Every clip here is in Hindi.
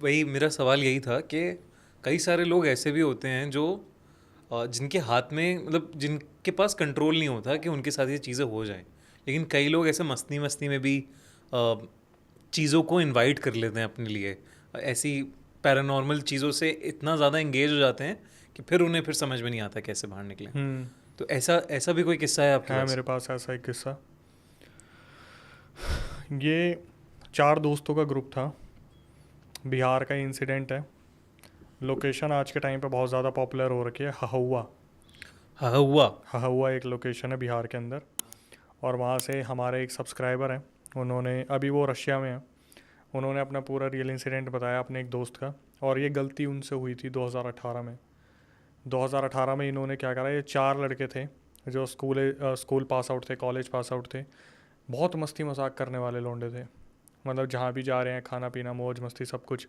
वही मेरा सवाल यही था कि कई सारे लोग ऐसे भी होते हैं जो जिनके हाथ में मतलब जिनके पास कंट्रोल नहीं होता कि उनके साथ ये चीज़ें हो जाएं, लेकिन कई लोग ऐसे मस्ती मस्ती में भी चीज़ों को इनवाइट कर लेते हैं अपने लिए। ऐसी पैरानॉर्मल चीज़ों से इतना ज़्यादा इंगेज हो जाते हैं कि फिर उन्हें फिर समझ में नहीं आता कैसे बाहर निकलें। हम्म। तो ऐसा ऐसा भी कोई किस्सा है आपके है पास? मेरे पास ऐसा एक किस्सा। ये 4 दोस्तों का ग्रुप था। बिहार का इंसिडेंट है। लोकेशन आज के टाइम पे बहुत ज़्यादा पॉपुलर हो रखी है, हहुआ। हाँ हुआ। हहुआ एक लोकेशन है बिहार के अंदर। और वहाँ से हमारे एक सब्सक्राइबर हैं, उन्होंने, अभी वो रशिया में हैं, उन्होंने अपना पूरा रियल इंसिडेंट बताया अपने एक दोस्त का। और ये गलती उनसे हुई थी 2018 में। 2018 में इन्होंने क्या करा, ये 4 लड़के थे जो स्कूल पास आउट थे, कॉलेज पास आउट थे। बहुत मस्ती मजाक करने वाले लौंडे थे, मतलब जहाँ भी जा रहे हैं खाना पीना मौज मस्ती सब कुछ।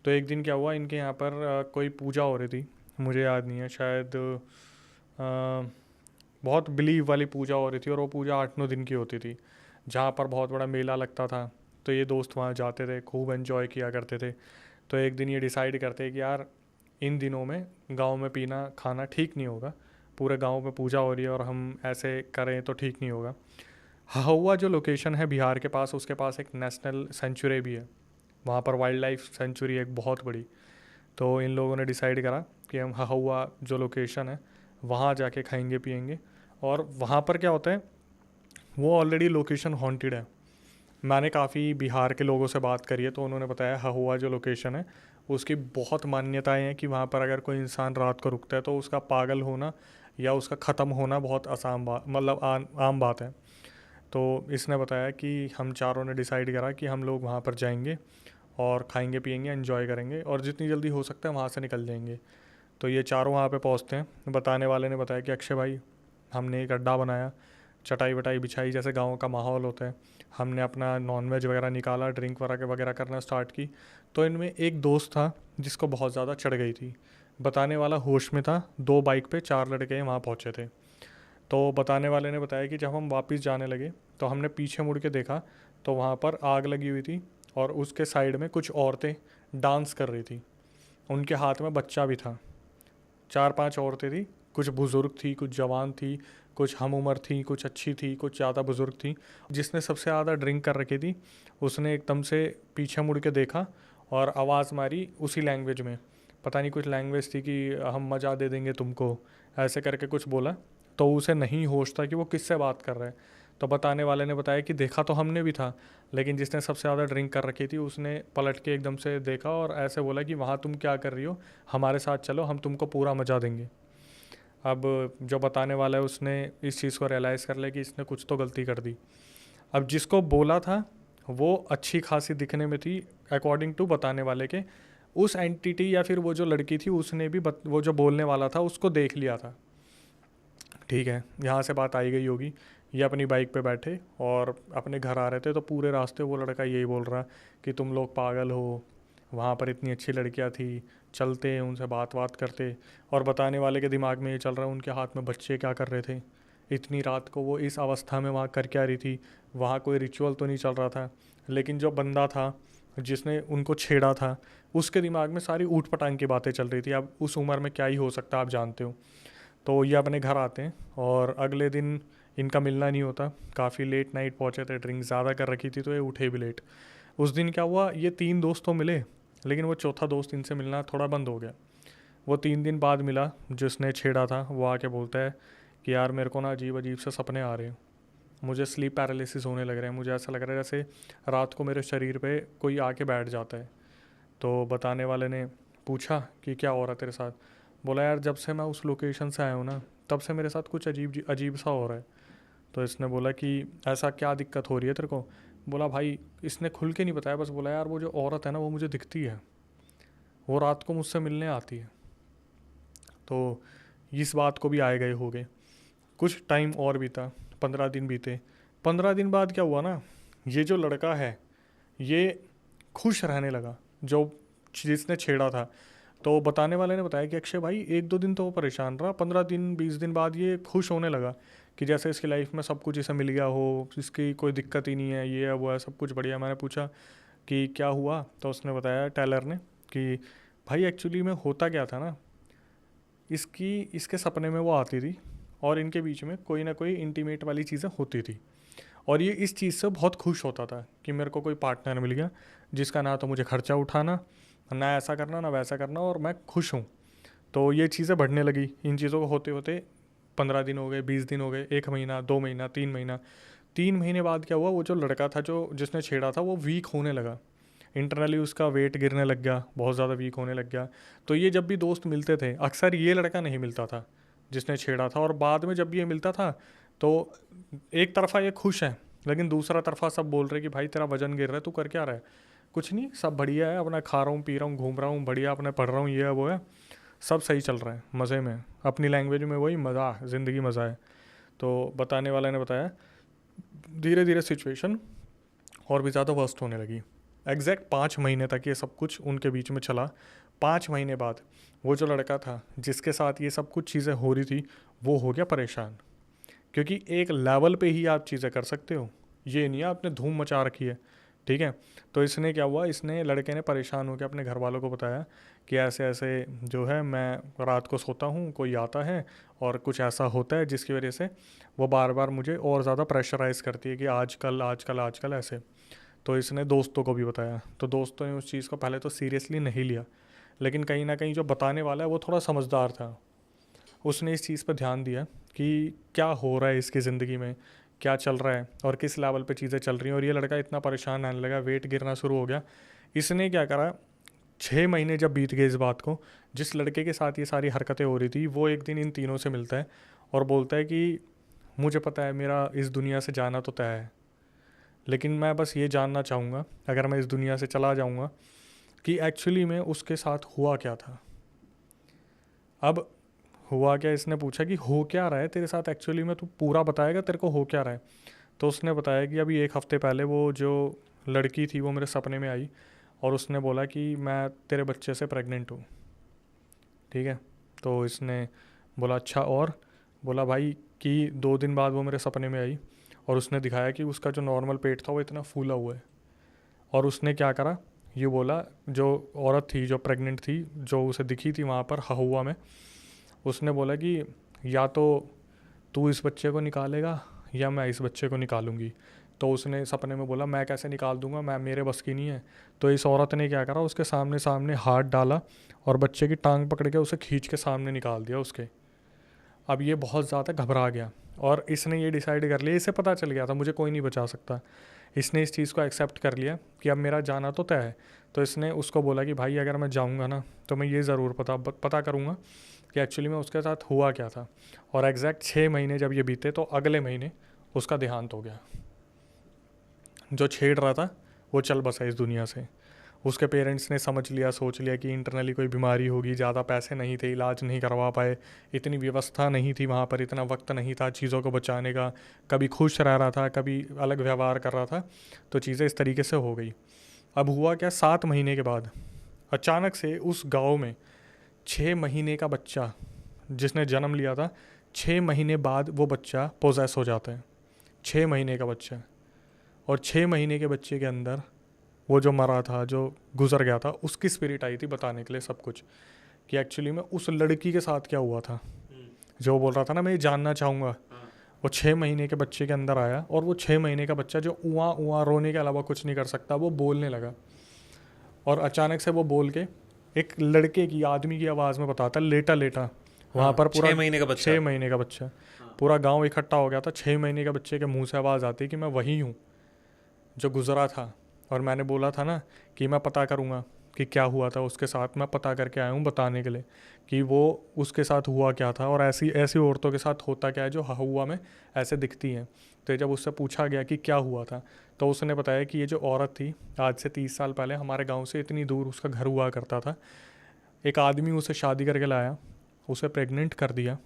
तो एक दिन क्या हुआ, इनके यहाँ पर कोई पूजा हो रही थी, मुझे याद नहीं है, शायद बहुत बिलीव वाली पूजा हो रही थी। और वो पूजा 8-9 दिन की होती थी, जहाँ पर बहुत बड़ा मेला लगता था। तो ये दोस्त वहाँ जाते थे, खूब एंजॉय किया करते थे। तो एक दिन ये डिसाइड करते हैं कि यार इन दिनों में गांव में पीना खाना ठीक नहीं होगा, पूरे गांव में पूजा हो रही है और हम ऐसे करें तो ठीक नहीं होगा। हहुआ जो लोकेशन है बिहार के पास, उसके पास एक नेशनल सेंचुरी भी है, वहाँ पर वाइल्ड लाइफ सेंचुरी है एक बहुत बड़ी। तो इन लोगों ने डिसाइड करा कि हम हहुआ जो लोकेशन है वहाँ जाके खाएंगे पिएंगे। और वहाँ पर क्या होता है, वो ऑलरेडी लोकेशन हॉन्टेड है। मैंने काफ़ी बिहार के लोगों से बात करी है, तो उन्होंने बताया हहुआ जो लोकेशन है उसकी बहुत मान्यताएं हैं कि वहाँ पर अगर कोई इंसान रात को रुकता है तो उसका पागल होना या उसका ख़त्म होना बहुत आसान बात, मतलब आम बात है। तो इसने बताया कि हम चारों ने डिसाइड करा कि हम लोग वहाँ पर जाएंगे और खाएंगे पिएंगे एंजॉय करेंगे और जितनी जल्दी हो सकता है वहाँ से निकल जाएंगे। तो ये चारों वहाँ पे पहुँचते हैं। बताने वाले ने बताया कि अक्षय भाई, हमने एक अड्डा बनाया, चटाई वटाई बिछाई, जैसे गाँव का माहौल होता है। हमने अपना नॉनवेज वगैरह निकाला, ड्रिंक वगैरह करना स्टार्ट की। तो इनमें एक दोस्त था जिसको बहुत ज़्यादा चढ़ गई थी। बताने वाला होश में था, 2 बाइक पे 4 लड़के वहाँ पहुँचे थे। तो बताने वाले ने बताया कि जब हम वापस जाने लगे तो हमने पीछे मुड़ के देखा, तो वहाँ पर आग लगी हुई थी और उसके साइड में कुछ औरतें डांस कर रही थी, उनके हाथ में बच्चा भी था। 4-5 औरतें थी, कुछ बुज़ुर्ग थी, कुछ जवान थी, कुछ हम उम्र थी, कुछ अच्छी थी, कुछ ज़्यादा बुज़ुर्ग थी। जिसने सबसे ज़्यादा ड्रिंक कर रखी थी उसने एकदम से पीछे मुड़ के देखा और आवाज़ मारी उसी लैंग्वेज में, पता नहीं कुछ लैंग्वेज थी कि हम मज़ा दे देंगे तुमको, ऐसे करके कुछ बोला। तो उसे नहीं होश था कि वो किससे बात कर रहा है। तो बताने वाले ने बताया कि देखा तो हमने भी था, लेकिन जिसने सबसे ज़्यादा ड्रिंक कर रखी थी उसने पलट के एकदम से देखा और ऐसे बोला कि वहाँ तुम क्या कर रही हो, हमारे साथ चलो, हम तुमको पूरा मजा देंगे। अब जो बताने वाला है उसने इस चीज़ को रियलाइज़ कर लिया कि इसने कुछ तो गलती कर दी। अब जिसको बोला था वो अच्छी खासी दिखने में थी अकॉर्डिंग टू बताने वाले के। उस एंटिटी या फिर वो जो लड़की थी उसने भी वो जो बोलने वाला था उसको देख लिया था। ठीक है, यहाँ से बात आई गई होगी। ये अपनी बाइक पे बैठे और अपने घर आ रहे थे, तो पूरे रास्ते वो लड़का यही बोल रहा कि तुम लोग पागल हो, वहाँ पर इतनी अच्छी लड़कियाँ थी, चलते उनसे बात बात करते। और बताने वाले के दिमाग में ये चल रहा है उनके हाथ में बच्चे क्या कर रहे थे, इतनी रात को वो इस अवस्था में वहाँ कर क्या रही थी, वहाँ कोई रिचुअल तो नहीं चल रहा था। लेकिन जो बंदा था जिसने उनको छेड़ा था उसके दिमाग में सारी ऊट पटांग की बातें चल रही थी। अब उस उम्र में क्या ही हो सकता है आप जानते हो। तो ये अपने घर आते हैं और अगले दिन इनका मिलना नहीं होता, काफ़ी लेट नाइट पहुँचे थे, ड्रिंक ज़्यादा कर रखी थी तो ये उठे भी लेट। उस दिन क्या हुआ, ये 3 दोस्त तो मिले, लेकिन वो चौथा दोस्त इनसे मिलना थोड़ा बंद हो गया। वो 3 दिन बाद मिला, जिसने छेड़ा था वो आके बोलता है कि यार मेरे को ना अजीब अजीब से सपने आ रहे हैं, मुझे स्लीप पैरालिसिस होने लग रहा है, मुझे ऐसा लग रहा है जैसे रात को मेरे शरीर पे कोई आके बैठ जाता है। तो बताने वाले ने पूछा कि क्या हो रहा है तेरे साथ। बोला यार जब से मैं उस लोकेशन से आया हूँ ना, तब से मेरे साथ कुछ अजीब अजीब सा हो रहा है। तो इसने बोला कि ऐसा क्या दिक्कत हो रही है तेरे को। बोला भाई, इसने खुल के नहीं बताया, बस बोला यार वो जो औरत है ना वो मुझे दिखती है, वो रात को मुझसे मिलने आती है। तो इस बात को भी आए गए हो गए। कुछ टाइम और बीता, 15 दिन बीते। 15 दिन बाद क्या हुआ ना, ये जो लड़का है ये खुश रहने लगा, जो जिसने छेड़ा था। तो बताने वाले ने बताया कि अक्षय भाई 1-2 दिन तो वो परेशान रहा, 15 दिन 20 दिन बाद ये खुश होने लगा कि जैसे इसकी लाइफ में सब कुछ इसे मिल गया हो, इसकी कोई दिक्कत ही नहीं है, ये है वो है, सब कुछ बढ़िया। मैंने पूछा कि क्या हुआ, तो उसने बताया टेलर ने कि भाई एक्चुअली में होता क्या था ना, इसके सपने में वो आती थी और इनके बीच में कोई ना कोई इंटीमेट वाली चीज़ें होती थी, और ये इस चीज़ से बहुत खुश होता था कि मेरे को कोई पार्टनर मिल गया जिसका ना तो मुझे खर्चा उठाना, ना ऐसा करना ना वैसा करना, और मैं खुश हूँ। तो ये चीज़ें बढ़ने लगी, इन चीज़ों को होते होते 15 दिन हो गए, 20 दिन हो गए, 1 महीना, 2 महीना, 3 महीना। 3 महीने बाद क्या हुआ, वो जो लड़का था जो जिसने छेड़ा था वो वीक होने लगा, इंटरनली उसका वेट गिरने लग गया, बहुत ज़्यादा वीक होने लग गया। तो ये जब भी दोस्त मिलते थे, अक्सर ये लड़का नहीं मिलता था जिसने छेड़ा था, और बाद में जब भी ये मिलता था तो एक तरफा ये खुश है, लेकिन दूसरा तरफा सब बोल रहे कि भाई तेरा वजन गिर रहा है, तू कर क्या रहा है? कुछ नहीं, सब बढ़िया है, अपना खा रहा हूँ, पी रहा हूँ, घूम रहा हूँ, बढ़िया, अपने पढ़ रहा हूँ, ये है वो है, सब सही चल रहा है, मज़े में, अपनी लैंग्वेज में वही मज़ा, ज़िंदगी मज़ा है। तो बताने वाले ने बताया धीरे धीरे सिचुएशन और भी ज़्यादा वर्स्ट होने लगी। एग्जैक्ट 5 महीने तक ये सब कुछ उनके बीच में चला। 5 महीने बाद वो जो लड़का था जिसके साथ ये सब कुछ चीज़ें हो रही थी, वो हो गया परेशान, क्योंकि एक लेवल पे ही आप चीज़ें कर सकते हो, ये नहीं आपने धूम मचा रखी है, ठीक है। तो इसने क्या हुआ, इसने लड़के ने परेशान होकर अपने घर वालों को बताया कि ऐसे ऐसे जो है, मैं रात को सोता हूँ, कोई आता है और कुछ ऐसा होता है जिसकी वजह से वो बार बार मुझे और ज़्यादा प्रेशराइज़ करती है कि आजकल आजकल आजकल ऐसे। तो इसने दोस्तों को भी बताया, तो दोस्तों ने उस चीज़ को पहले तो सीरियसली नहीं लिया, लेकिन कहीं ना कहीं जो बताने वाला है वो थोड़ा समझदार था, उसने इस चीज़ पर ध्यान दिया कि क्या हो रहा है इसकी ज़िंदगी में, क्या चल रहा है और किस लेवल पे चीज़ें चल रही हैं, और ये लड़का इतना परेशान आने लगा, वेट गिरना शुरू हो गया। इसने क्या करा, 6 महीने जब बीत गए इस बात को, जिस लड़के के साथ ये सारी हरकतें हो रही थी, वो एक दिन इन तीनों से मिलता है और बोलता है कि मुझे पता है मेरा इस दुनिया से जाना तो तय है, लेकिन मैं बस ये जानना चाहूँगा अगर मैं इस दुनिया से चला जाऊँगा कि एक्चुअली में उसके साथ हुआ क्या था। अब हुआ क्या, इसने पूछा कि हो क्या रहा है तेरे साथ एक्चुअली में, तू पूरा बताएगा तेरे को हो क्या रहा है। तो उसने बताया कि अभी 1 हफ्ते पहले वो जो लड़की थी वो मेरे सपने में आई और उसने बोला कि मैं तेरे बच्चे से प्रेग्नेंट हूँ, ठीक है। तो इसने बोला अच्छा, और बोला भाई कि 2 दिन बाद वो मेरे सपने में आई और उसने दिखाया कि उसका जो नॉर्मल पेट था वो इतना फूला हुआ है। और उसने क्या करा, ये बोला, जो औरत थी जो प्रेग्नेंट थी जो उसे दिखी थी वहाँ पर हहुआ में, उसने बोला कि या तो तू इस बच्चे को निकालेगा या मैं इस बच्चे को निकालूंगी। तो उसने सपने में बोला मैं कैसे निकाल दूंगा, मैं, मेरे बस की नहीं है। तो इस औरत ने क्या करा, उसके सामने सामने हाथ डाला और बच्चे की टांग पकड़ के उसे खींच के सामने निकाल दिया उसके। अब ये बहुत ज़्यादा घबरा गया और इसने ये डिसाइड कर लिया, इसे पता चल गया था मुझे कोई नहीं बचा सकता, इसने इस चीज़ को एक्सेप्ट कर लिया कि अब मेरा जाना तो तय है। तो इसने उसको बोला कि भाई अगर मैं जाऊँगा ना तो मैं ये ज़रूर पता करूँगा कि एक्चुअली में उसके साथ हुआ क्या था। और एग्जैक्ट 6 महीने जब ये बीते तो अगले महीने उसका देहांत हो गया। जो छेड़ रहा था वो चल बसा इस दुनिया से। उसके पेरेंट्स ने समझ लिया, सोच लिया कि इंटरनली कोई बीमारी होगी, ज़्यादा पैसे नहीं थे, इलाज नहीं करवा पाए, इतनी व्यवस्था नहीं थी वहाँ पर, इतना वक्त नहीं था चीज़ों को बचाने का, कभी खुश रह रहा था कभी अलग व्यवहार कर रहा था, तो चीज़ें इस तरीके से हो गई। अब हुआ क्या, 7 महीने के बाद अचानक से उस गाँव में 6 महीने का बच्चा जिसने जन्म लिया था, 6 महीने बाद वो बच्चा पोजेस हो जाता है। 6 महीने का बच्चा, और 6 महीने के बच्चे के अंदर वो जो मरा था, जो गुजर गया था, उसकी स्पिरिट आई थी बताने के लिए सब कुछ, कि एक्चुअली में उस लड़की के साथ क्या हुआ था, जो बोल रहा था ना मैं ये जानना चाहूँगा। वो 6 महीने के बच्चे के अंदर आया और वो 6 महीने का बच्चा जो उआ उआ रोने के अलावा कुछ नहीं कर सकता, वो बोलने लगा। और अचानक से वो बोल के एक लड़के की, आदमी की आवाज़ में बताता, लेटा लेटा वहाँ पर पूरा 6 महीने का बच्चा। 6 महीने का बच्चा, पूरा गांव इकट्ठा हो गया था। 6 महीने के बच्चे के मुंह से आवाज़ आती कि मैं वही हूँ जो गुजरा था, और मैंने बोला था ना कि मैं पता करूँगा कि क्या हुआ था उसके साथ, मैं पता करके आया हूँ बताने के लिए कि वो उसके साथ हुआ क्या था और ऐसी ऐसी औरतों के साथ होता क्या है जो हहुआ में ऐसे दिखती हैं। तो जब उससे पूछा गया कि क्या हुआ था, तो उसने बताया कि ये जो औरत थी, आज से 30 साल पहले हमारे गांव से इतनी दूर उसका घर हुआ करता था, एक आदमी उसे शादी करके लाया, उसे प्रेग्नेंट कर दिया,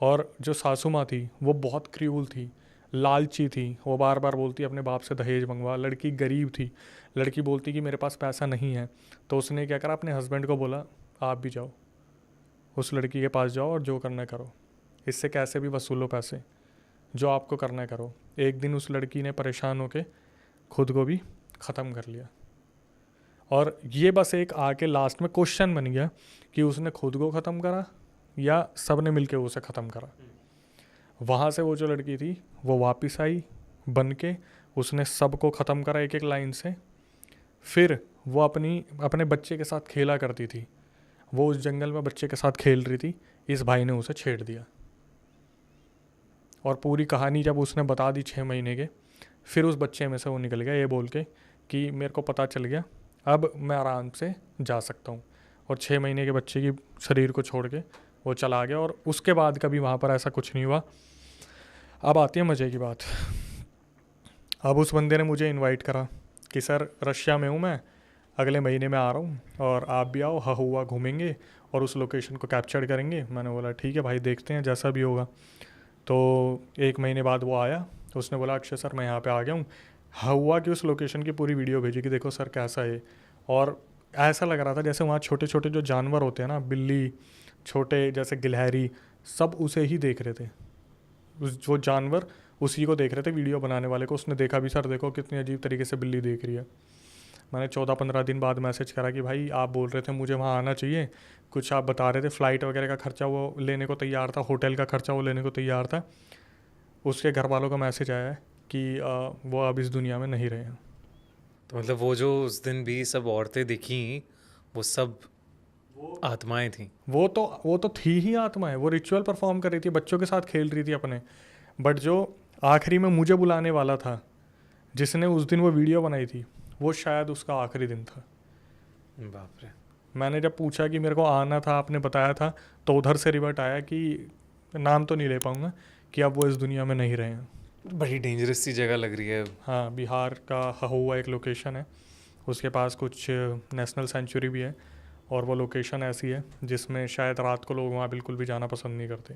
और जो सासू माँ थी वो बहुत क्रूल थी, लालची थी, वो बार बार बोलती अपने बाप से दहेज मंगवा। लड़की गरीब थी, लड़की बोलती कि मेरे पास पैसा नहीं है। तो उसने क्या करा, अपने हस्बैंड को बोला आप भी जाओ, उस लड़की के पास जाओ और जो करना है करो, इससे कैसे भी वसूलो पैसे, जो आपको करना है करो। एक दिन उस लड़की ने परेशान होकर खुद को भी ख़त्म कर लिया। और ये बस एक आके लास्ट में क्वेश्चन बन गया कि उसने खुद को ख़त्म करा या सब ने मिल के उसे ख़त्म करा। वहाँ से वो जो लड़की थी वो वापस आई बन के, उसने सबको ख़त्म करा एक एक लाइन से। फिर वो अपने बच्चे के साथ खेला करती थी, वो उस जंगल में बच्चे के साथ खेल रही थी, इस भाई ने उसे छेड़ दिया। और पूरी कहानी जब उसने बता दी 6 महीने के, फिर उस बच्चे में से वो निकल गया ये बोल के कि मेरे को पता चल गया, अब मैं आराम से जा सकता हूँ। और 6 महीने के बच्चे की शरीर को छोड़ के वो चला गया, और उसके बाद कभी वहाँ पर ऐसा कुछ नहीं हुआ। अब आती है मज़े की बात। अब उस बंदे ने मुझे इनवाइट करा कि सर रशिया में हूँ मैं, अगले महीने में आ रहा हूँ और आप भी आओ, हुआ घूमेंगे और उस लोकेशन को कैप्चर करेंगे। मैंने बोला ठीक है भाई, देखते हैं जैसा भी होगा। तो 1 महीने बाद वो आया, तो उसने बोला अक्षय सर मैं यहाँ पे आ गया हूँ। हुआ कि उस लोकेशन की पूरी वीडियो भेजी कि देखो सर कैसा है। और ऐसा लग रहा था जैसे वहाँ छोटे छोटे जो जानवर होते हैं ना, बिल्ली, छोटे जैसे गिलहरी, सब उसे ही देख रहे थे। वो जानवर उसी को देख रहे थे, वीडियो बनाने वाले को। उसने देखा भी सर देखो कितनी अजीब तरीके से बिल्ली देख रही है। मैंने 14-15 दिन बाद मैसेज करा कि भाई आप बोल रहे थे मुझे वहाँ आना चाहिए, कुछ आप बता रहे थे फ़्लाइट वगैरह का खर्चा वो लेने को तैयार था, होटल का खर्चा वो लेने को तैयार था। उसके घर वालों का मैसेज आया है कि वो अब इस दुनिया में नहीं रहे हैं। तो मतलब वो जो उस दिन भी सब औरतें दिखी, वो सब आत्माएं थी। वो तो थी ही आत्मा है, वो रिचुअल परफॉर्म कर रही थी, बच्चों के साथ खेल रही थी अपने। बट जो आखिरी में मुझे बुलाने वाला था, जिसने उस दिन वो वीडियो बनाई थी, वो शायद उसका आखिरी दिन था। बाप रे। मैंने जब पूछा कि मेरे को आना था, आपने बताया था, तो उधर से रिवर्ट आया कि नाम तो नहीं ले पाऊँगा, कि अब वो इस दुनिया में नहीं रहे हैं। बड़ी डेंजरस सी जगह लग रही है। हाँ, बिहार का हहुआ एक लोकेशन है, उसके पास कुछ नेशनल सेंचुरी भी है, और वो लोकेशन ऐसी है जिसमें शायद रात को लोग वहाँ बिल्कुल भी जाना पसंद नहीं करते।